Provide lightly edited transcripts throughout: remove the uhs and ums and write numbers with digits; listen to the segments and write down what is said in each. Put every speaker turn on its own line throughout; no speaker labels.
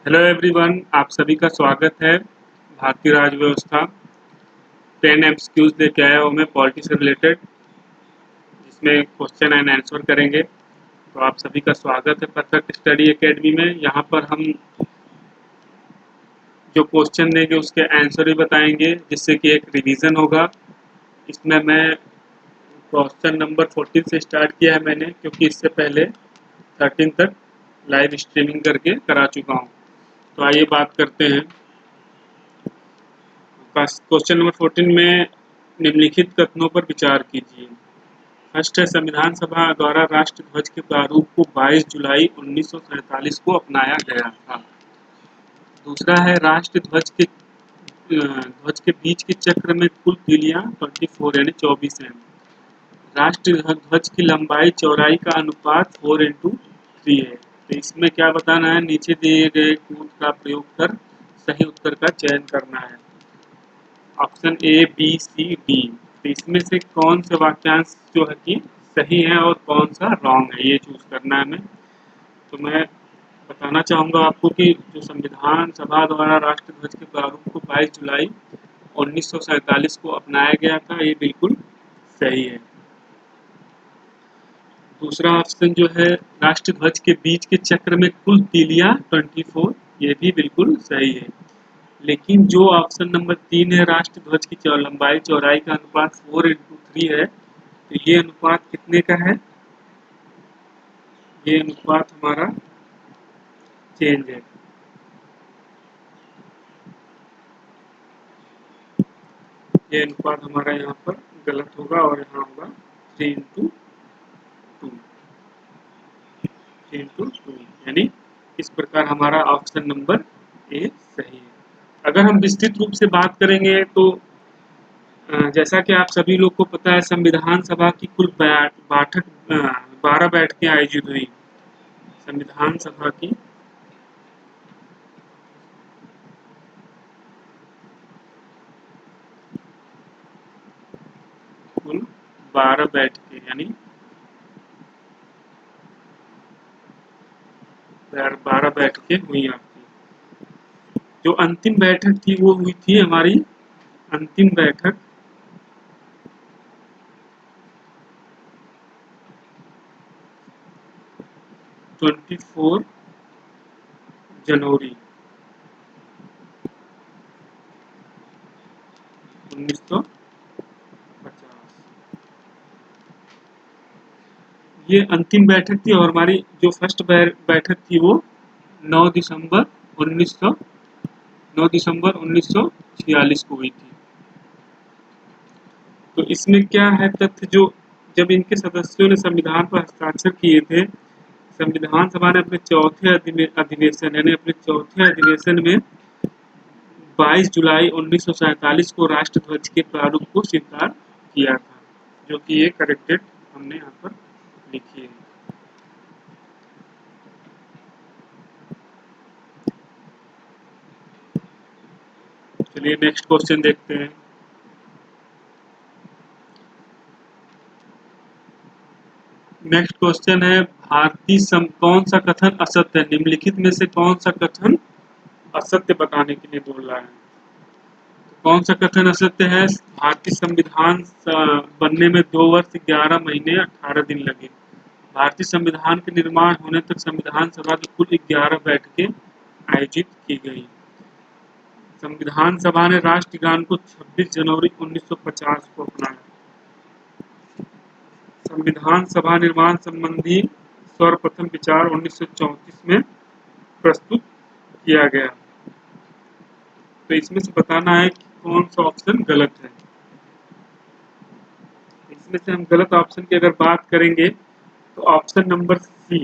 Hello everyone, आप सभी का स्वागत है। भारतीय राज्य व्यवस्था 10 एमसीक्यूज लेके आया हूँ मैं पॉलिटी से रिलेटेड, जिसमें क्वेश्चन एंड आंसर करेंगे। तो आप सभी का स्वागत है परफेक्ट स्टडी एकेडमी में। यहाँ पर हम जो क्वेश्चन देंगे उसके आंसर भी बताएंगे, जिससे कि एक रिवीजन होगा। इसमें मैं क्वेश्चन नंबर 14 से स्टार्ट किया है मैंने, क्योंकि इससे पहले 13 तक लाइव स्ट्रीमिंग करके करा चुका हूँ। तो आइए बात करते हैं। क्वेश्चन नंबर 14 में निम्नलिखित कथनों पर विचार कीजिए। फर्स्ट है, संविधान सभा द्वारा राष्ट्र ध्वज के प्रारूप को 22 जुलाई 1947 को अपनाया गया था। दूसरा है, राष्ट्र ध्वज के बीच के चक्र में कुल तीलियां 24 यानी 24 हैं। राष्ट्र ध्वज की लंबाई चौड़ाई का अनुपात 4:3 है। तो इसमें क्या बताना है, नीचे दिए गए कूट का प्रयोग कर सही उत्तर का चयन करना है। Option A, B, C, D. तो इसमें से कौन से वाक्यांश जो है कि सही है और कौन सा रॉन्ग है, ये चूज करना है हमें। तो मैं बताना चाहूँगा आपको कि जो संविधान सभा द्वारा राष्ट्र ध्वज के प्रारूप को 22 जुलाई 1947 को अपनाया गया था, ये बिल्कुल सही है। दूसरा ऑप्शन जो है, राष्ट्र ध्वज के बीच के चक्र में कुल तीलियां 24, ये भी बिल्कुल सही है। लेकिन जो ऑप्शन नंबर 3 है, राष्ट्र ध्वज की लंबाई चौड़ाई का अनुपात 4:3 है, तो ये अनुपात कितने का है? ये अनुपात हमारा चेंज है। ये अनुपात हमारा यहाँ पर गलत होगा और यहाँ होगा 3:2, 3:2, यानी इस प्रकार हमारा ऑप्शन नंबर ए सही है। अगर हम विस्तृत रूप से बात करेंगे तो जैसा कि आप सभी लोग को पता है, संविधान सभा की कुल 12 बैठकें आयोजित हुई। संविधान सभा की कुल 12 बैठकें यानी 12 बैठकें हुई आपकी। जो अंतिम बैठक थी वो हुई थी हमारी, अंतिम बैठक 24 जनवरी 1950। ये अंतिम बैठक थी और हमारी जो फर्स्ट बैठक थी वो 9 दिसंबर 1900 9 दिसंबर 1946 को हुई थी। तो इसमें क्या है तथ्य, जो जब इनके सदस्यों ने संविधान पर हस्ताक्षर किए थे, संविधान सभा ने अपने चौथे अधिवेशन यानी अपने चौथे अधिवेशन में 22 जुलाई 1947 को राष्ट्र ध्वज के प्रारूप को स्वीकार किया था, जो कि ये करेक्टेड हमने यहाँ पर लिखी है। चलिए नेक्स्ट क्वेश्चन देखते हैं। नेक्स्ट क्वेश्चन है, कौन सा कथन असत्य है? निम्नलिखित में से कौन सा कथन असत्य बताने के लिए बोल रहा है? तो कौन सा कथन असत्य है? भारतीय संविधान बनने में 2 वर्ष 11 महीने 18 दिन लगे। भारतीय संविधान के निर्माण होने तक संविधान सभा की कुल 11 बैठकें आयोजित की गई। संविधान सभा ने राष्ट्रगान को 26 जनवरी 1950 को अपनाया। संविधान सभा निर्माण संबंधी सर्वप्रथम विचार 1934 में प्रस्तुत किया गया। तो इसमें से बताना है कि कौन सा ऑप्शन गलत है। इसमें से हम गलत ऑप्शन की अगर बात करेंगे तो ऑप्शन नंबर सी,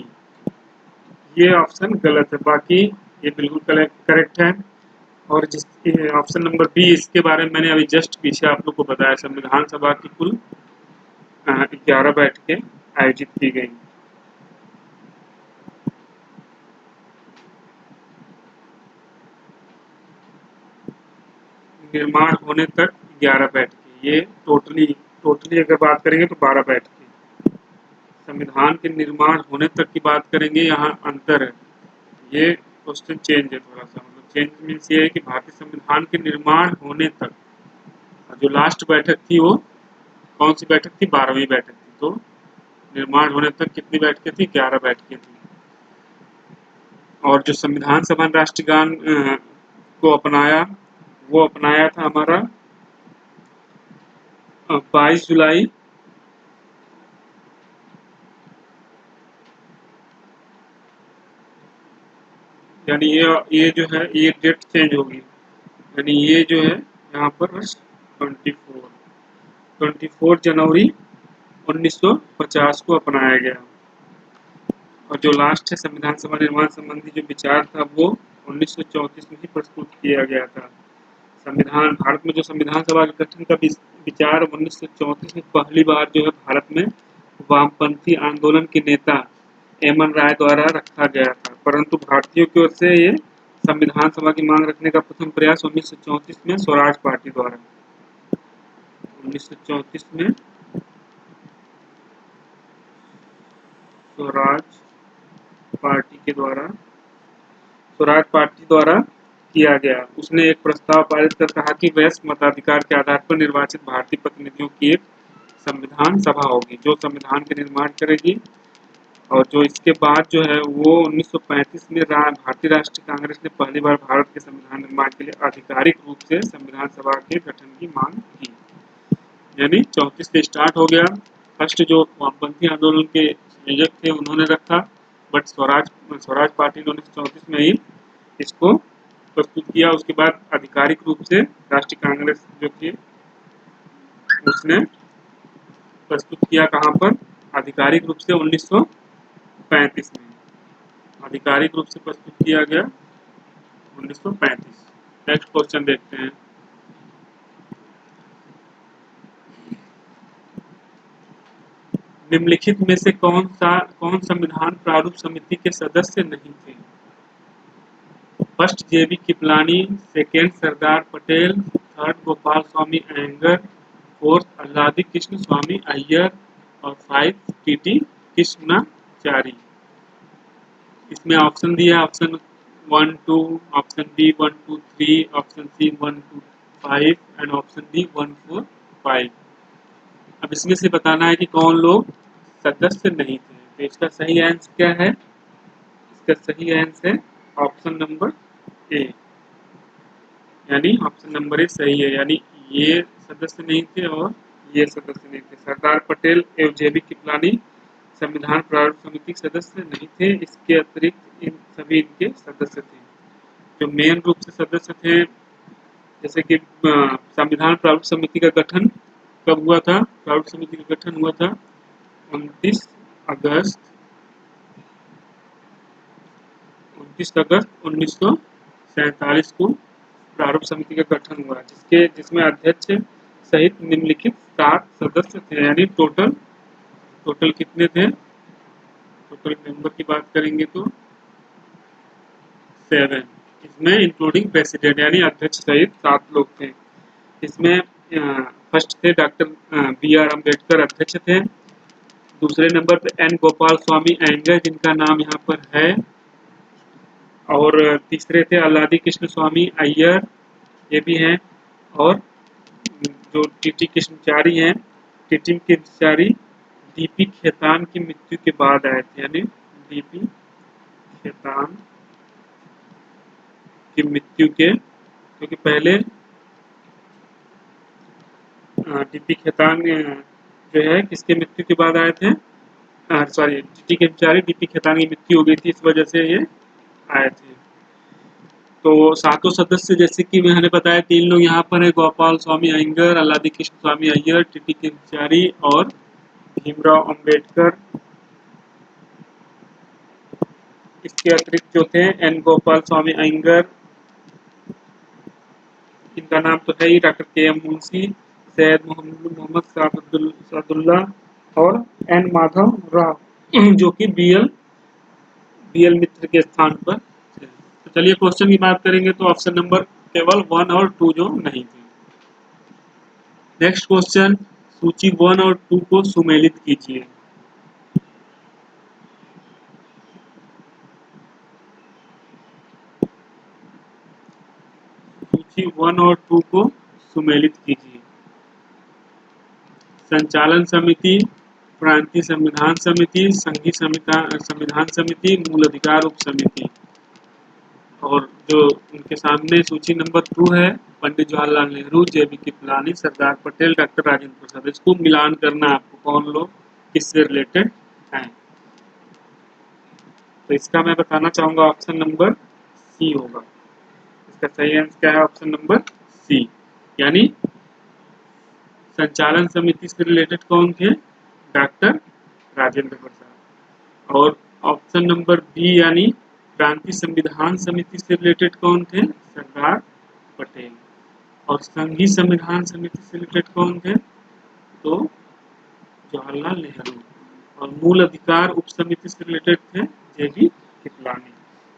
ये ऑप्शन गलत है। बाकी ये बिल्कुल करेक्ट है। और जिस ऑप्शन नंबर बी, इसके बारे में मैंने अभी जस्ट पीछे आप लोग को बताया। संविधान सभा की कुल 11 बैठकें आयोजित की गई। निर्माण होने तक 11 बैठकें, ये टोटली टोटली अगर बात करेंगे तो 12 बैठकें। संविधान के निर्माण होने तक की बात करेंगे, यहाँ अंतर है। ये क्वेश्चन चेंज है थोड़ा सा, मतलब चेंज मीन्स ये है कि भारतीय संविधान के निर्माण होने तक जो लास्ट बैठक थी वो कौन सी बैठक थी? 12वीं बैठक थी। तो निर्माण होने तक कितनी बैठकें थी? 11 बैठकें थी। और जो संविधान सभा ने राष्ट्रगान को अपनाया, वो अपनाया था हमारा 22 जुलाई यानी ये जो है ये डेट चेंज होगी, यानी ये जो है यहाँ पर 24 जनवरी 1950 को अपनाया गया। और जो लास्ट है संविधान सभा निर्माण संबंधी जो विचार था वो 1934 में ही प्रस्तुत किया गया था। संविधान भारत में जो संविधान सभा के गठन का विचार 1934 में पहली बार जो है भारत में वामपंथी आंदोलन के नेता एमएन राय द्वारा रखा गया था, परंतु भारतीयों की ओर से ये संविधान सभा की मांग रखने का प्रथम प्रयास 1934 में स्वराज पार्टी द्वारा 1934 में स्वराज पार्टी द्वारा किया गया। उसने एक प्रस्ताव पारित कर कहा कि वयस्क मताधिकार के आधार पर निर्वाचित भारतीय प्रतिनिधियों की एक संविधान सभा होगी जो संविधान के निर्माण करेगी। और जो इसके बाद जो है वो 1935 में भारतीय राष्ट्रीय कांग्रेस ने पहली बार भारत के संविधान निर्माण के लिए आधिकारिक रूप से संविधान सभा के गठन की मांग की। यानी 34 से स्टार्ट हो गया। फर्स्ट जो वामपंथी आंदोलन के संयोजक थे उन्होंने रखा, बट स्वराज पार्टी ने 1934 में ही इसको प्रस्तुत किया। उसके बाद आधिकारिक रूप से राष्ट्रीय कांग्रेस जो थी उसने प्रस्तुत किया कहाँ पर? आधिकारिक रूप से 1935 में आधिकारिक रूप से प्रस्तुत किया गया 1935। नेक्स्ट क्वेश्चन देखते हैं। निम्नलिखित में से कौन संविधान प्रारूप समिति के सदस्य नहीं थे? फर्स्ट जेबी Kripalani, second Sardar Patel, third Gopal Swami Iyengar, fourth आजादी कृष्ण स्वामी अय्यर और 5 टीटी कृष्णाचारी। इसमें ऑप्शन दिया, option 1 2, option B 1 2 3, option C 1 2 5 and option D 1 4 5। अब इसमें से बताना है कि कौन लोग सदस्य नहीं थे। तो इसका सही आंसर क्या है? इसका सही आंसर है ऑप्शन नंबर ए, यानी ऑप्शन नंबर ए सही है। यानी ये सदस्य नहीं थे और ये सदस्य नहीं थे। सरदार पटेल एवं जेबी कृपलानी संविधान प्रारूप समिति के सदस्य नहीं थे। इसके अतिरिक्त इन सभी इनके सदस्य थे। जो मेन रूप से सदस्य थे, जैसे कि संविधान प्रारूप समिति का गठन कब हुआ था? प्रारूप समिति का गठन हुआ था 29 अगस्त 1947 को प्रारूप समिति का गठन हुआ, जिसमें अध्यक्ष सहित निम्नलिखित 7 सदस्य थे। यानी टोटल कितने थे? टोटल मेंबर की बात करेंगे तो 7, इसमें इंक्लूडिंग प्रेसिडेंट यानी अध्यक्ष सहित 7 लोग थे। इसमें फर्स्ट थे डॉक्टर बी आर अम्बेडकर, अध्यक्ष थे। दूसरे नंबर पर एन गोपाल स्वामी अयंगर, जिनका नाम यहाँ पर है। और तीसरे थे आजादी कृष्ण स्वामी अय्यर, ये भी हैं। और जो टीटी कृष्णचारी हैं, टीटी कृष्णचारी डीपी खेतान की मृत्यु के बाद आए थे। यानी डीपी खेतान की मृत्यु के, क्योंकि पहले डीपी खेतान जो है किसके मृत्यु के बाद आए थे? सॉरी, टीटी कृष्णचारी डीपी खेतान की मृत्यु हो गई थी, इस वजह से ये आए थे। तो 7 सदस्य जैसे कि मैंने बताया 3 लोग यहाँ पर है, गोपाल स्वामी अयंगर, आजादी कृष्ण स्वामी अय्यर, टीटी कृष्णचारी और भीमराव अम्बेडकर। इसके अतिरिक्त जो थे एन गोपाल स्वामी अयंगर, इनका नाम तो है ही, डॉक्टर के एम मुंशी, सैयद मोहम्मद सादुल्ला और एन माधव राव जो कि बीएल मित्र के स्थान पर। तो चलिए क्वेश्चन की बात करेंगे तो ऑप्शन नंबर केवल 1 और 2 जो नहीं थे। नेक्स्ट क्वेश्चन, सूची 1 और 2 को सुमेलित कीजिए। सूची 1 और 2 को सुमेलित कीजिए। संचालन समिति, प्रांतीय संविधान समिति, संघीय संविधान समिति, मूल अधिकार उप समिति। और जो उनके सामने सूची नंबर 2 है, पंडित जवाहरलाल नेहरू, जेबी कृपलानी, सरदार पटेल, डॉक्टर राजेंद्र प्रसाद। इसको मिलान करना आपको, कौन लोग किससे रिलेटेड हैं। तो इसका मैं बताना चाहूंगा ऑप्शन नंबर सी होगा। इसका सही आंसर क्या है? Option number C. यानी संचालन समिति से रिलेटेड कौन थे? डॉक्टर राजेंद्र प्रसाद। और ऑप्शन नंबर बी यानी क्रांति संविधान समिति से रिलेटेड कौन थे? सरदार पटेल। और संघीय संविधान समिति से रिलेटेड कौन थे? तो जवाहरलाल नेहरू। और मूल अधिकार उप समिति से रिलेटेड थे जेबी कृपलानी।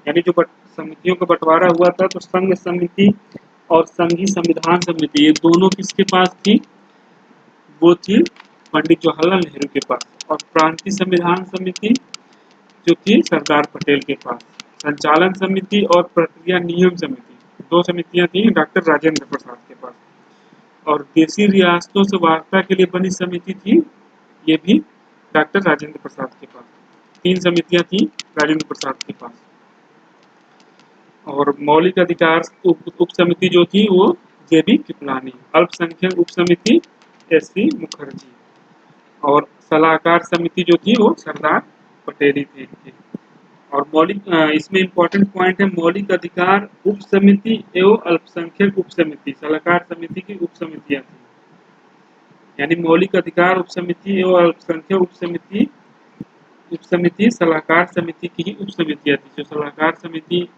यानी जो समितियों का बंटवारा हुआ था, तो संघ समिति और संघीय संविधान समिति ये दोनों किसके पास थी? वो थी पंडित जवाहरलाल नेहरू के पास। और प्रांतीय संविधान समिति जो थी सरदार पटेल के पास। संचालन समिति और प्रक्रिया नियम समिति, दो समितियां थी डॉक्टर राजेंद्र प्रसाद के पास। और देशी रियासतों से वार्ता के लिए बनी समिति थी, ये भी डॉक्टर राजेंद्र प्रसाद के पास। 3 समितियां थी राजेंद्र प्रसाद के पास। और मौलिक अधिकार उप समिति जो थी वो जेबी कृपलानी। अल्पसंख्यक उप समिति एससी मुखर्जी। और सलाहकार समिति जो थी वो सरदार पटेल ही थे। और मौलिक इसमें इम्पोर्टेंट पॉइंट है, मौलिक अधिकार उप समिति एवं अल्पसंख्यक उप समिति सलाहकार समिति की उप समितियां थी। यानी मौलिक अधिकार उप समिति एवं अल्पसंख्यक उप समिति सलाहकार समिति की ही उप समितियां थी। जो सलाहकार समिति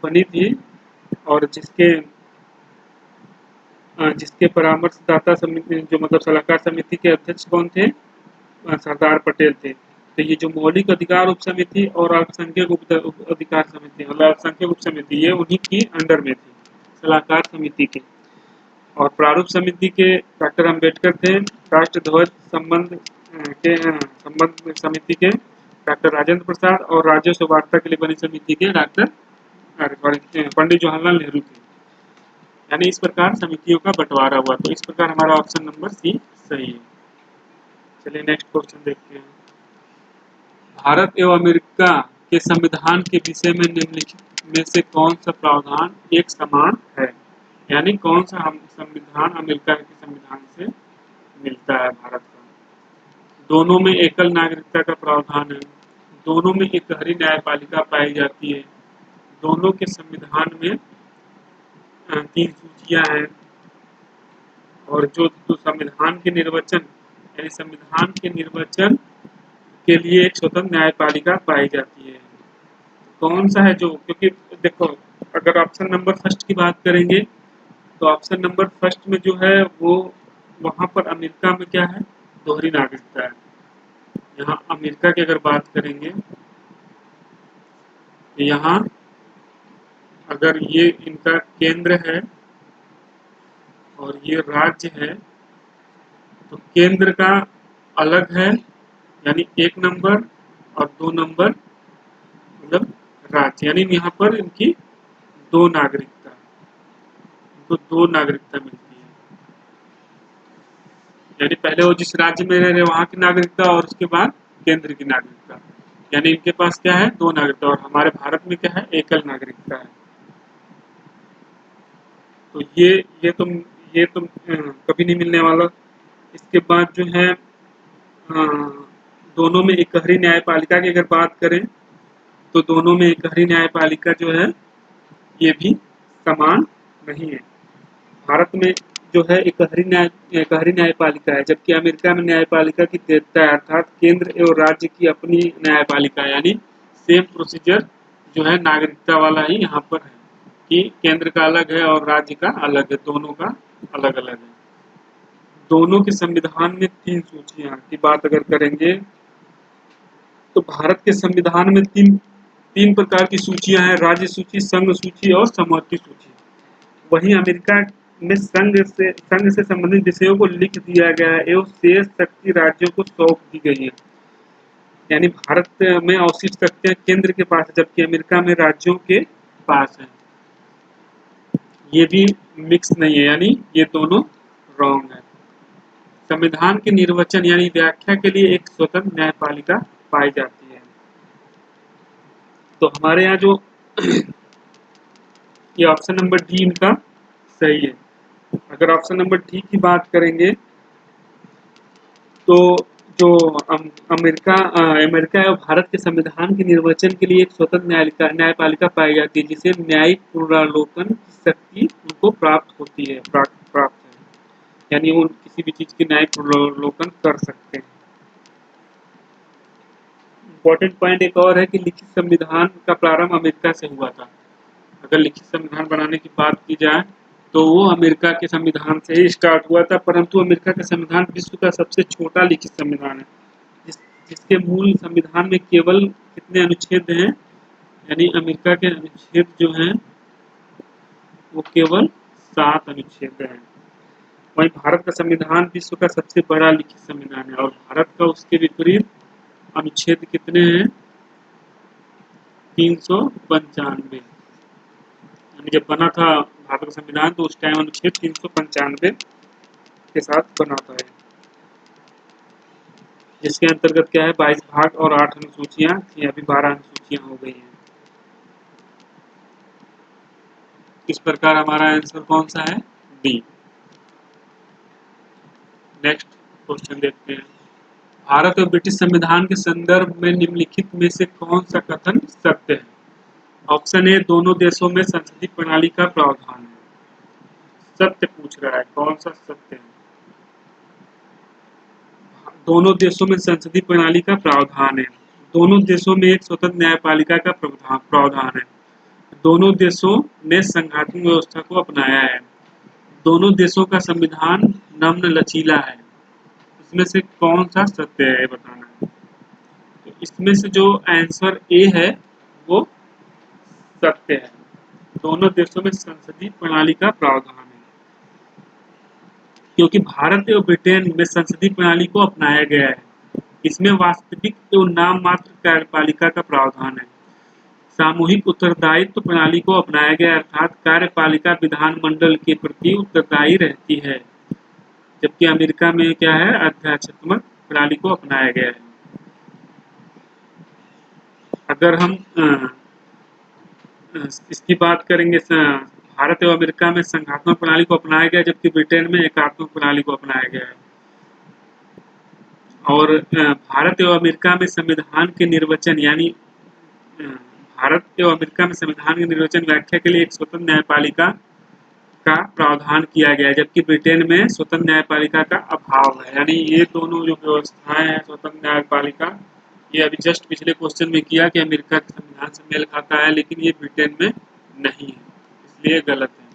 बनी थी और जिसके परामर्शदाता समिति, जो मतलब सलाहकार समिति के अध्यक्ष कौन थे? सरदार पटेल थे। तो ये जो मौलिक अधिकार उप समिति और अल्पसंख्यक अधिकार समिति, मतलब अल्पसंख्यक उप समिति, ये उन्हीं की अंडर में थी, सलाहकार समिति के। और प्रारूप समिति के डॉक्टर अंबेडकर थे। राष्ट्र ध्वज संबंध समिति के डॉक्टर राजेंद्र प्रसाद। और राज्यों से वार्ता के लिए बनी समिति के डॉक्टर पंडित जवाहरलाल नेहरू थे। यानी इस प्रकार समितियों का बंटवारा हुआ। तो इस प्रकार हमारा ऑप्शन नंबर सी सही है। चलिए नेक्स्ट क्वेश्चन देखते हैं। भारत एवं अमेरिका के संविधान के विषय में निम्नलिखित में से कौन सा प्रावधान एक समान है? यानी कौन सा हम संविधान अमेरिका के संविधान से मिलता है भारत का? दोनों में एकल नागरिकता का प्रावधान है। दोनों में एकहरी न्यायपालिका पाई जाती है। दोनों के संविधान में 3 सूचियां हैं। और जो संविधान के निर्वचन, यानी संविधान के निर्वचन के लिए एक स्वतंत्र न्यायपालिका पाई जाती है। कौन सा है जो, क्योंकि देखो अगर ऑप्शन नंबर फर्स्ट की बात करेंगे तो ऑप्शन नंबर फर्स्ट में जो है वो वहां पर अमेरिका में क्या है? दोहरी नागरिकता है। यहाँ अमेरिका की अगर बात करेंगे तो यहाँ अगर ये इनका केंद्र है और ये राज्य है, तो केंद्र का अलग है, यानी 1 नंबर, और 2 नंबर मतलब राज्य। यानी यहाँ पर इनकी 2 नागरिकता, इनको 2 नागरिकता मिलती है। यानी पहले वो जिस राज्य में रह रहे वहां की नागरिकता और उसके बाद केंद्र की नागरिकता। यानी इनके पास क्या है? 2 नागरिकता। और हमारे भारत में क्या है? एकल नागरिकता है। तो ये तो कभी नहीं मिलने वाला। इसके बाद जो है दोनों में एकहरी न्यायपालिका की अगर बात करें तो दोनों में एकहरी न्यायपालिका जो है ये भी समान नहीं है। भारत में जो है एकहरी न्यायपालिका है, जबकि अमेरिका में न्यायपालिका की तेरता है, अर्थात केंद्र एवं राज्य की अपनी न्यायपालिका। यानी सेम प्रोसीजर जो है नागरिकता वाला ही यहाँ पर है कि केंद्र का अलग है और राज्य का अलग है, दोनों का अलग अलग है। दोनों के संविधान में 3 सूचियां की बात अगर करेंगे तो भारत के संविधान में तीन प्रकार की सूचियां हैं: राज्य सूची, संघ सूची और समवर्ती सूची। वहीं अमेरिका में संघ से संबंधित विषयों को लिख दिया गया है एवं शेष शक्ति राज्यों को सौंप दी गई है। यानी भारत में अवशिष्ट शक्तियां केंद्र के पास है, जबकि अमेरिका में राज्यों के पास है। ये भी मिक्स नहीं है, यानी ये दोनों रॉन्ग है। संविधान के निर्वचन यानी व्याख्या के लिए एक स्वतंत्र न्यायपालिका पाई जाती है। तो हमारे यहाँ जो ये ऑप्शन नंबर डी इनका सही है। अगर ऑप्शन नंबर डी की बात करेंगे तो जो अमेरिका और भारत के संविधान के निर्वचन के लिए एक स्वतंत्र न्यायपालिका पाई जाती है, जिसे न्यायिक पुनरावलोकन की शक्ति उनको प्राप्त होती है, प्राप्त है, यानी वो किसी भी चीज की न्यायिक पुनरावलोकन कर सकते हैं। इम्पोर्टेंट पॉइंट एक और है कि लिखित संविधान का प्रारंभ अमेरिका से हुआ था। अगर लिखित संविधान बनाने की बात की जाए तो वो अमेरिका के संविधान से ही स्टार्ट हुआ था, परंतु अमेरिका का संविधान विश्व का सबसे छोटा लिखित संविधान है, जिसके मूल संविधान में केवल कितने अनुच्छेद हैं, यानी अमेरिका के अनुच्छेद जो हैं वो केवल 7 अनुच्छेद हैं। वहीं भारत का संविधान विश्व का सबसे बड़ा लिखित संविधान है और भारत का उसके विपरीत अनुच्छेद कितने हैं, 395। यानी जब बना था भारत का संविधान तो उस टाइम अनुच्छेद 395 के साथ बना था, जिसके अंतर्गत क्या है 22 भाग और 8 अनुसूचियां थी, अभी 12 अनुसूचियां हो गई हैं। इस प्रकार हमारा आंसर कौन सा है, डी। नेक्स्ट क्वेश्चन देखते हैं। भारत और ब्रिटिश संविधान के संदर्भ में निम्नलिखित में से कौन सा कथन सत्य है? ऑप्शन ए, दोनों देशों में संसदीय प्रणाली का प्रावधान है। सत्य पूछ रहा है, कौन सा सत्य है? दोनों देशों में संसदीय प्रणाली का प्रावधान है। दोनों देशों में एक स्वतंत्र न्यायपालिका का प्रावधान है। दोनों देशों ने संघात्मक व्यवस्था को अपनाया है। दोनों देशों का संविधान नम्र लचीला है। इसमें से कौन सा सत्य है बताना है। तो इसमें से जो आंसर ए है वो सत्य है। दोनों देशों में संसदीय प्रणाली का प्रावधान है, क्योंकि भारत और ब्रिटेन में संसदीय प्रणाली को अपनाया गया है। इसमें वास्तविक एवं नाम मात्र कार्यपालिका का प्रावधान है। सामूहिक उत्तरदायित्व प्रणाली को अपनाया गया, अर्थात कार्यपालिका विधानमंडल के प्रति उत्तरदायी रहती है, जबकि अमेरिका में क्या है, अध्यक्षात्मक प्रणाली को अपनाया गया है। अगर हम इसकी बात करेंगे, भारत एवं अमेरिका में संघात्मक प्रणाली को अपनाया गया, जबकि ब्रिटेन में एकात्मक प्रणाली को अपनाया गया है। और भारत एवं अमेरिका में संविधान के निर्वचन यानी भारत एवं अमेरिका में संविधान के निर्वचन व्याख्या के लिए एक स्वतंत्र न्यायपालिका का प्रावधान किया गया है, जबकि ब्रिटेन में स्वतंत्र न्यायपालिका का अभाव है। यानी ये दोनों जो व्यवस्थाएं हैं स्वतंत्र न्यायपालिका, ये अभी जस्ट पिछले क्वेश्चन में किया कि अमेरिका के संविधान से मेल खाता है, लेकिन ये ब्रिटेन में नहीं है, इसलिए गलत है।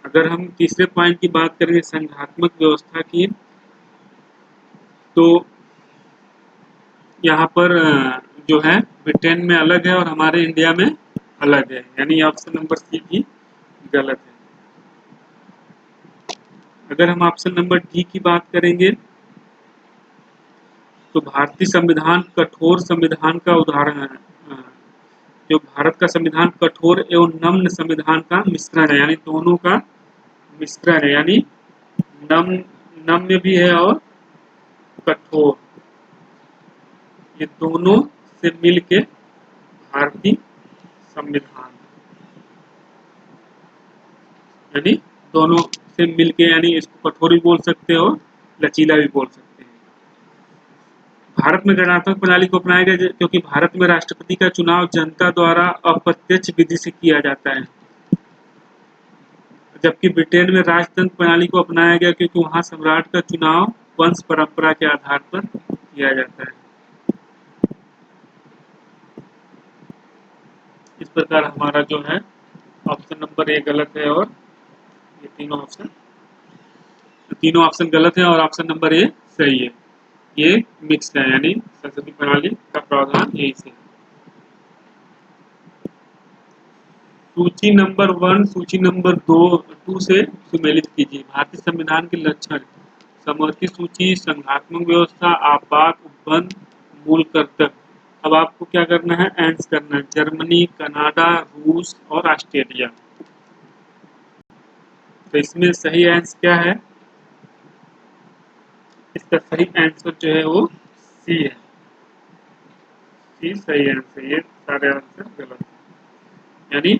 अगर हम तीसरे पॉइंट की बात करेंगे संघात्मक व्यवस्था की, तो यहाँ पर जो है ब्रिटेन में अलग है और हमारे इंडिया में अलग है, यानी ऑप्शन नंबर सी भी गलत है। अगर हम ऑप्शन नंबर डी की बात करेंगे तो भारतीय संविधान कठोर संविधान का उदाहरण है। जो भारत का संविधान कठोर एवं नम्र संविधान का मिश्रण है, यानी दोनों का मिश्रण है, यानी नम्य भी है और कठोर, ये दोनों से मिलके भारतीय संविधान, यानी दोनों से मिलके, यानी इसको कठोर भी बोल सकते हो, लचीला भी बोल सकते हैं। भारत में गणतांत्रिक प्रणाली को अपनाया गया क्योंकि भारत में राष्ट्रपति का चुनाव जनता द्वारा अप्रत्यक्ष विधि से किया जाता है, जबकि ब्रिटेन में राजतंत्र प्रणाली को अपनाया गया क्योंकि वहां सम्राट का चुनाव वंश परंपरा के आधार पर किया जाता है। इस प्रकार हमारा जो है ऑप्शन नंबर ए गलत है और ये तीनों ऑप्शन गलत है और ऑप्शन नंबर ए सही है। ये मिक्स है, यानी संसदीय प्रणाली का प्रावधान यही से। सूची नंबर 1 सूची नंबर 2 से सुमेलित कीजिए। भारतीय संविधान के लक्षण: समवर्ती सूची, संघात्मक व्यवस्था, आपात, उपबंध, मूल कर्तव्य। अब आपको क्या करना है, आंसर करना है। जर्मनी, कनाडा, रूस और ऑस्ट्रेलिया। तो इसमें सही आंसर क्या है? इसका सही आंसर जो है वो सी है। सी सही आंसर, ये सारे आंसर गलत है। यानी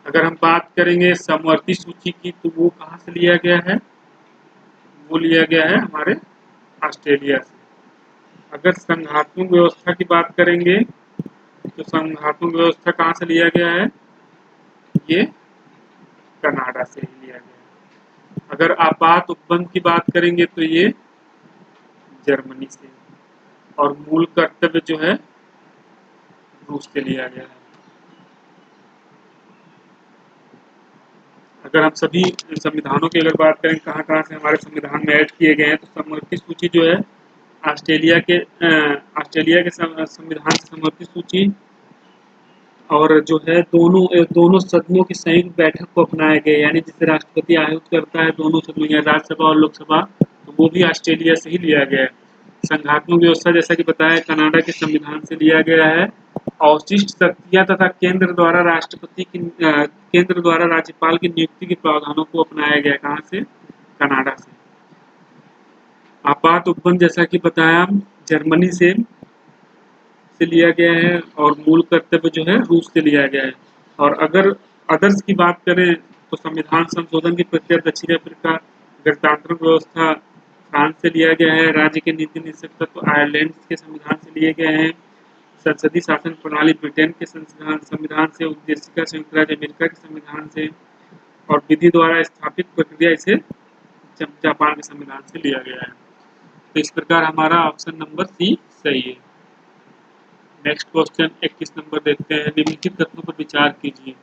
अगर हम बात करेंगे समवर्ती सूची की तो वो कहाँ से लिया गया है? वो लिया गया है हमारे ऑस्ट्रेलिया से। अगर संघात्मक व्यवस्था की बात करेंगे तो संघात्मक व्यवस्था कहाँ से लिया गया है? ये कनाडा से ही लिया गया है। अगर आपात उपबंध की बात करेंगे तो ये जर्मनी से, और मूल कर्तव्य जो है रूस से लिया गया है। अगर हम सभी संविधानों की अगर बात करें कहाँ-कहाँ से हमारे संविधान में ऐड किए गए हैं, तो समवर्ती सूची जो है ऑस्ट्रेलिया के संविधान से समवर्ती सूची और जो है दोनों सदनों की संयुक्त बैठक को अपनाया गया, यानी जिसे राष्ट्रपति आयुक्त करता है दोनों सदनों या राज्यसभा और लोकसभा, तो वो भी ऑस्ट्रेलिया से ही लिया गया है। संघात्मक व्यवस्था जैसा कि बताया कनाडा के संविधान से लिया गया है। अवशिष्ट शक्तियां तथा केंद्र द्वारा राज्यपाल की नियुक्ति के प्रावधानों को अपनाया गया, कहाँ से? कनाडा से। आपात उपबंध जैसा कि बताया जर्मनी से लिया गया है, और मूल कर्तव्य जो है रूस से लिया गया है। और अगर अदर्स की बात करें तो संविधान संशोधन की प्रक्रिया दक्षिण अफ्रीका, गणतांत्रिक व्यवस्था फ्रांस से लिया गया है, राज्य के नीति निषेध तत्व आयरलैंड के संविधान से लिए गए हैं, संसदीय शासन प्रणाली ब्रिटेन के संविधान से, उद्देशिका संयुक्त राज्य अमेरिका के संविधान से, और विधि द्वारा स्थापित प्रक्रिया इसे जापान के संविधान से लिया गया है। तो इस प्रकार हमारा ऑप्शन नंबर सी सही है। नेक्स्ट क्वेश्चन 21 नंबर देखते हैं। निम्नलिखित तत्वों पर विचार कीजिए।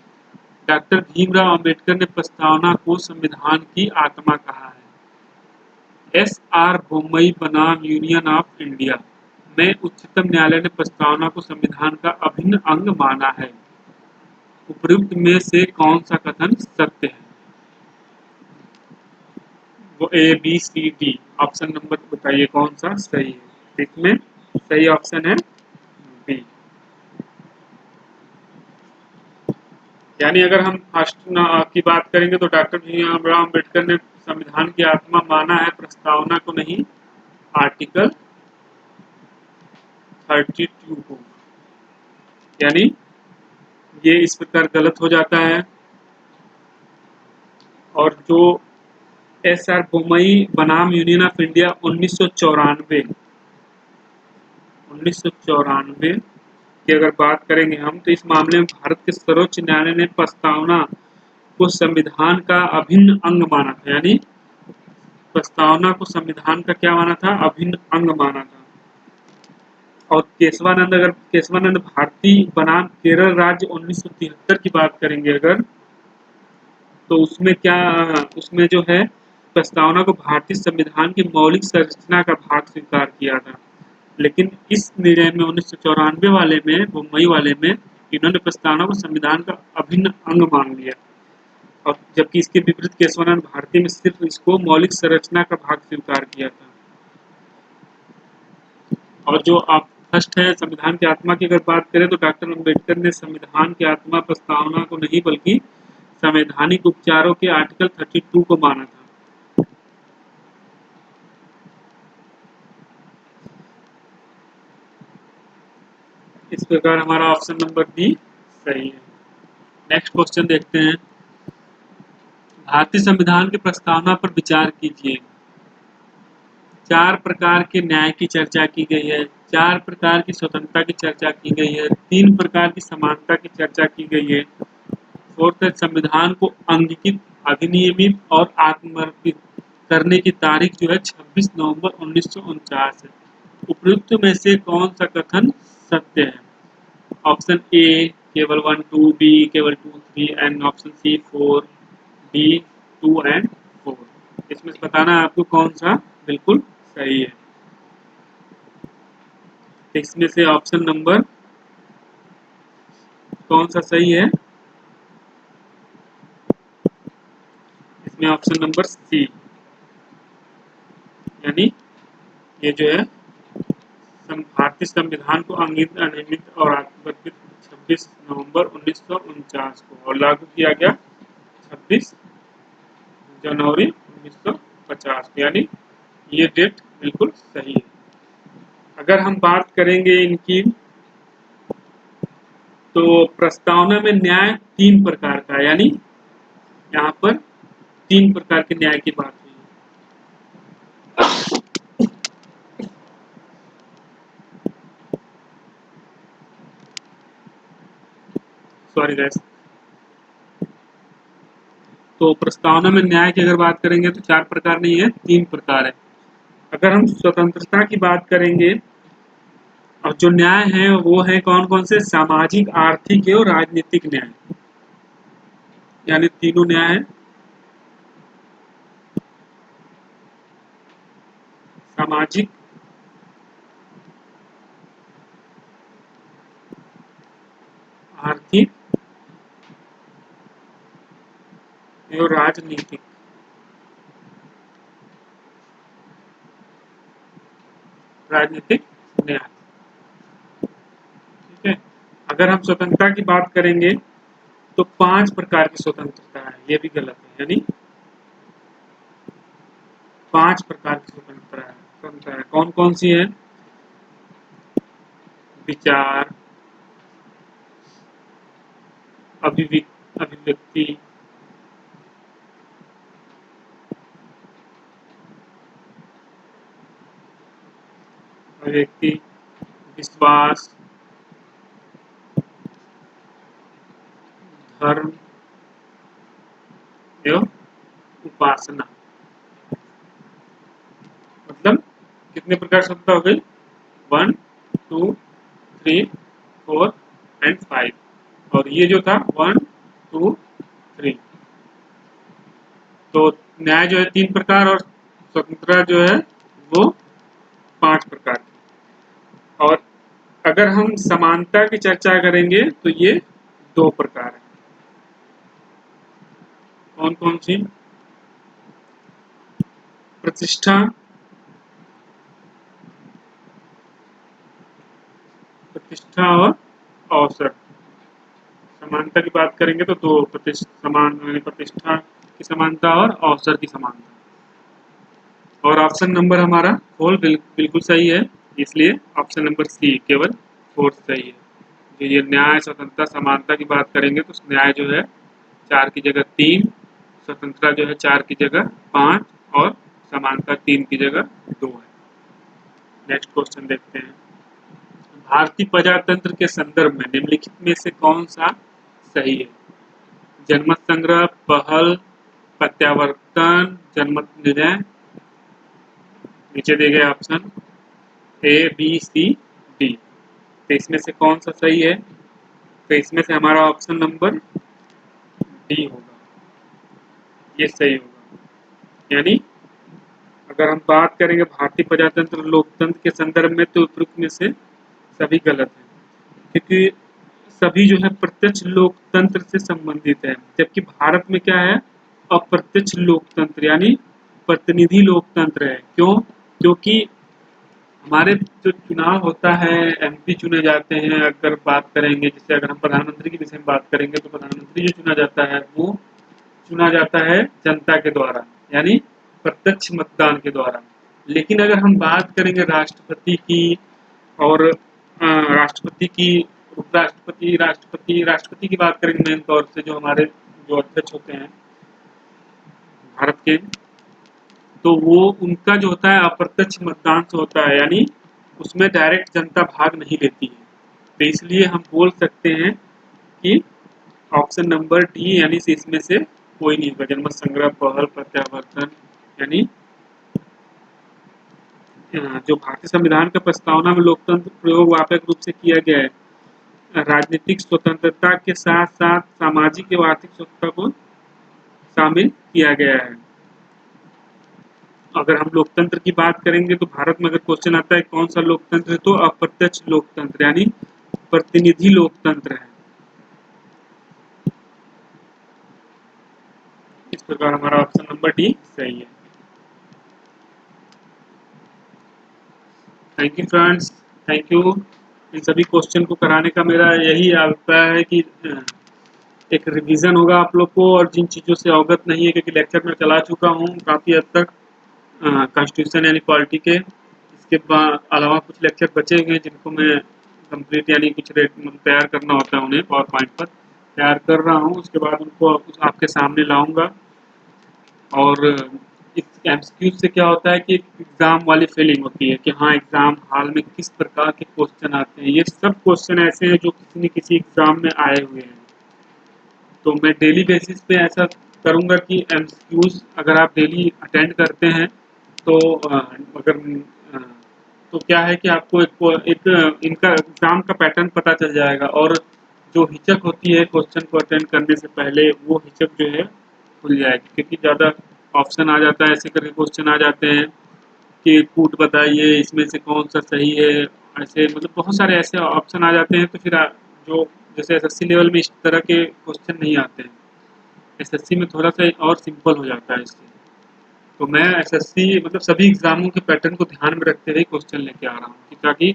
डॉक्टर भीमराव अंबेडकर ने प्रस्तावना को संविधान की आत्मा कहा है। एस आर बोम्मई बनाम यूनियन ऑफ इंडिया में उच्चतम न्यायालय ने प्रस्तावना को संविधान का अभिन्न अंग माना है। उपयुक्त में से कौन सा कथन सत्य है? वो A B C D, option number बताइए कौन सा सही है। इसमें सही ऑप्शन है बी। यानी अगर हम फर्स्ट की बात करेंगे तो डॉक्टर भीमराव अम्बेडकर ने संविधान की आत्मा माना है प्रस्तावना को, नहीं आर्टिकल 32 को। यानी ये इस प्रकार गलत हो जाता है। और जो एस आर बोमई बनाम यूनियन ऑफ इंडिया 1994 की अगर बात करेंगे हम, तो इस मामले में भारत के सर्वोच्च न्यायालय ने प्रस्तावना को संविधान का अभिन्न अंग माना था। यानी प्रस्तावना को संविधान का क्या माना था? अभिन्न अंग माना था। और केशवानंद भारती बनाम केरल राज्य 1973 की बात करेंगे अगर, तो उसमें जो है प्रस्तावना को भारतीय संविधान की मौलिक संरचना का भाग स्वीकार किया था। लेकिन इस निर्णय में 1994 वाले में, मुंबई वाले में, इन्होंने प्रस्तावना को संविधान का अभिन्न अंग मान लिया, और जबकि इसके विपरीत केशवानंद भारती में सिर्फ इसको मौलिक संरचना का भाग स्वीकार किया था। और जो आप फर्स्ट है संविधान की आत्मा की अगर बात करें तो डॉक्टर अम्बेडकर ने संविधान की आत्मा प्रस्तावना को नहीं बल्कि संवैधानिक उपचारों के आर्टिकल 32 को माना था। इस प्रकार हमारा ऑप्शन नंबर बी सही है। नेक्स्ट क्वेश्चन देखते हैं। भारतीय संविधान की प्रस्तावना पर विचार कीजिए। 4 प्रकार के न्याय की चर्चा की गई है, 4 प्रकार की स्वतंत्रता की चर्चा की गई है, 3 प्रकार की समानता की चर्चा की गई है। फोर्थ है संविधान को अंगीकृत, अधिनियमित और आत्मर्पित करने की तारीख जो है 26 नवंबर 1949 है। उपयुक्त में से कौन सा कथन सत्य है? ऑप्शन ए केवल 1 2, बी केवल 2 3, and option C 4, D 2 and 4। इसमें से बताना है आपको कौन सा बिल्कुल सही है। इसमें से ऑप्शन नंबर कौन सा सही है? इसमें ऑप्शन नंबर सी, यानी ये जो है भारतीय संविधान को अंगित, अनियमित और आत्मवर्तित 26 नवंबर 1949 को, और लागू किया गया 26 जनवरी 1950, यानी ये डेट बिल्कुल सही है। अगर हम बात करेंगे इनकी, तो प्रस्तावना में न्याय 3 प्रकार का है, यानी यहाँ पर 3 प्रकार के न्याय की बात हुई है। Sorry gas. तो प्रस्तावना में न्याय की अगर बात करेंगे तो 4 प्रकार नहीं है, 3 प्रकार है। अगर हम स्वतंत्रता की बात करेंगे, और जो न्याय है वो है कौन कौन से, सामाजिक, आर्थिक और राजनीतिक न्याय, यानी तीनों न्याय है। सामाजिक, आर्थिक और राजनीतिक। राजनीतिक न्याय, ठीक है। अगर हम स्वतंत्रता की बात करेंगे तो 5 प्रकार की स्वतंत्रता है, ये भी गलत है, यानी 5 प्रकार की स्वतंत्रता है। कौन कौन सी है, विचार, अभिव्यक्ति, अभिव्यक्ति, विश्वास, धर्म एवं उपासना। मतलब कितने प्रकार से स्वतंत्रता हो गई, 1, 2, 3, 4 एंड 5, और ये जो था 1, 2, 3। तो न्याय जो है 3 प्रकार और स्वतंत्रता जो है वो 5 प्रकार की। और अगर हम समानता की चर्चा करेंगे तो ये 2 प्रकार है। कौन कौन सी, प्रतिष्ठा, प्रतिष्ठा और अवसर। समानता की बात करेंगे तो 2, प्रतिष्ठा की समानता और अवसर की समानता। और ऑप्शन नंबर हमारा 4 बिल्कुल सही है, इसलिए ऑप्शन नंबर सी केवल 4 सही है। जो ये न्याय, स्वतंत्रता, समानता की बात करेंगे तो न्याय जो है 4 की जगह 3, स्वतंत्रता जो है 4 की जगह 5 और समानता 3 की जगह 2 है। नेक्स्ट क्वेश्चन देखते हैं। भारतीय प्रजातंत्र के संदर्भ में निम्नलिखित में से कौन सा सही है, जनमत संग्रह, पहल, प्रत्यावर्तन, जनमत निर्णय। नीचे दिए गए option A, B, C, D, तो इसमें से कौन सा सही है, तो इसमें से हमारा ऑप्शन नंबर डी होगा, ये सही होगा। यानी अगर हम बात करेंगे भारतीय प्रजातंत्र लोकतंत्र के संदर्भ में तो उपयुक्त में से सभी गलत है, क्योंकि सभी जो है प्रत्यक्ष लोकतंत्र से संबंधित है, जबकि भारत में क्या है, अप्रत्यक्ष लोकतंत्र यानी प्रतिनिधि लोकतंत्र है। क्यों, क्योंकि हमारे जो चुनाव होता है, एमपी चुने जाते हैं। अगर बात करेंगे, जैसे अगर हम प्रधानमंत्री के विषय में बात करेंगे तो प्रधानमंत्री जो चुना जाता है वो चुना जाता है जनता के द्वारा, यानी प्रत्यक्ष मतदान के द्वारा। लेकिन अगर हम बात करेंगे राष्ट्रपति की, और राष्ट्रपति की, उपराष्ट्रपति, राष्ट्रपति की बात करेंगे मेन तौर से, जो हमारे जो अध्यक्ष होते हैं भारत के, तो वो उनका जो होता है अप्रत्यक्ष मतदान से होता है, यानी उसमें डायरेक्ट जनता भाग नहीं लेती है। तो इसलिए हम बोल सकते हैं कि ऑप्शन नंबर डी यानी से इसमें से कोई नहीं होगा, जनमत संग्रह, पहल, प्रत्यावर्तन, यानी जो भारतीय संविधान का प्रस्तावना में लोकतंत्र प्रयोग व्यापक रूप से किया गया है, राजनीतिक स्वतंत्रता के साथ साथ सामाजिक एवं आर्थिक स्वतंत्रता को शामिल किया गया है। अगर हम लोकतंत्र की बात करेंगे तो भारत में अगर क्वेश्चन आता है कौन सा लोकतंत्र है, तो अप्रत्यक्ष लोकतंत्र यानी प्रतिनिधि लोकतंत्र है। इस प्रकार हमारा ऑप्शन नंबर डी सही है। Thank you friends, thank you. इन सभी क्वेश्चन को कराने का मेरा यही अभिप्राय है कि एक रिवीजन होगा आप लोग को, और जिन चीज़ों से अवगत नहीं है क्योंकि लेक्चर में चला चुका हूँ काफ़ी हद तक कॉन्स्टिट्यूशन यानी पॉलिटी के, इसके अलावा कुछ लेक्चर बचे हुए हैं जिनको मैं कंप्लीट यानी कुछ तैयार करना होता है, उन्हें पावर पॉइंट पर तैयार कर रहा हूँ। उसके बाद उनको आपके सामने लाऊंगा। और इस एमसीक्यू से क्या होता है कि एक एग्ज़ाम वाली फीलिंग होती है कि हाँ, एग्ज़ाम हॉल में किस प्रकार के क्वेश्चन आते हैं। ये सब क्वेश्चन ऐसे हैं जो किसी न किसी एग्ज़ाम में आए हुए हैं। तो मैं डेली बेसिस पे ऐसा करूँगा कि एमसीक्यूज़ अगर आप डेली अटेंड करते हैं तो अगर अ, तो क्या है कि आपको एक इनका एग्ज़ाम का पैटर्न पता चल जाएगा, और जो हिचक होती है क्वेश्चन को अटेंड करने से पहले, वो हिचक जो है खुल जाएगी, क्योंकि ज़्यादा ऑप्शन आ जाता है, ऐसे करके क्वेश्चन आ जाते हैं कि कूट बताइए इसमें से कौन सा सही है। ऐसे मतलब बहुत सारे ऐसे ऑप्शन आ जाते हैं, तो फिर जो जैसे एसएससी लेवल में इस तरह के क्वेश्चन नहीं आते हैं। एसएससी में थोड़ा सा और सिंपल हो जाता है इससे। तो मैं एसएससी मतलब सभी एग्जामों के पैटर्न को ध्यान में रखते हुए क्वेश्चन लेके आ रहा हूँ कि ताकि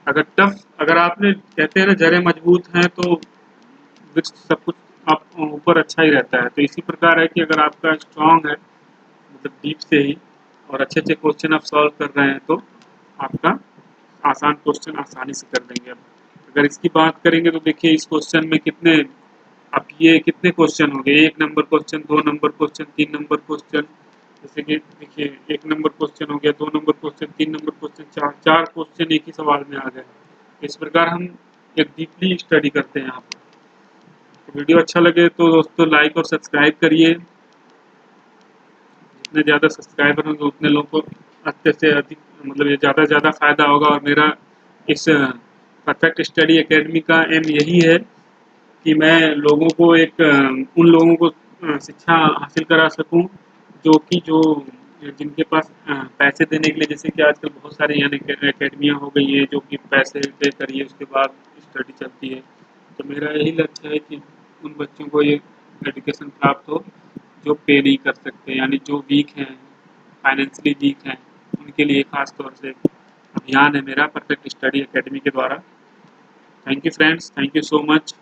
अगर आपने कहते हैं ना जड़ें मजबूत हैं तो वृक्ष सब कुछ आप ऊपर अच्छा ही रहता है। तो इसी प्रकार है कि अगर आपका स्ट्रांग है मतलब डीप से ही, और अच्छे अच्छे क्वेश्चन आप सॉल्व कर रहे हैं, तो आपका आसान क्वेश्चन आसानी से कर देंगे। अब अगर इसकी बात करेंगे तो देखिए इस क्वेश्चन में कितने, अब ये कितने क्वेश्चन हो गए, 1 number question, 2 number question, 3 number question. जैसे कि देखिए 1 नंबर क्वेश्चन हो गया, 2 number question, 3 number question, 4 question एक ही सवाल में आ गए। इस प्रकार हम एक डीपली स्टडी करते हैं यहाँ पर। तो वीडियो अच्छा लगे तो दोस्तों लाइक और सब्सक्राइब करिए। जितने ज़्यादा सब्सक्राइबर होंगे उतने लोगों को अच्छे से अधिक मतलब ये ज़्यादा से ज़्यादा फ़ायदा होगा। और मेरा इस परफेक्ट स्टडी एकेडमी का एम यही है कि मैं लोगों को उन लोगों को शिक्षा हासिल करा सकूं जो जिनके पास पैसे देने के लिए, जैसे कि आजकल बहुत सारी यहाँ एकेडमियाँ हो गई हैं जो कि पैसे पे करिए उसके बाद स्टडी चलती है। तो मेरा यही लक्ष्य है कि उन बच्चों को ये एजुकेशन प्राप्त हो जो पे नहीं कर सकते, यानी जो वीक हैं, फाइनेंशियली वीक हैं, उनके लिए खास तौर से अभियान है मेरा परफेक्ट स्टडी एकेडमी के द्वारा। Thank you friends, thank you so much.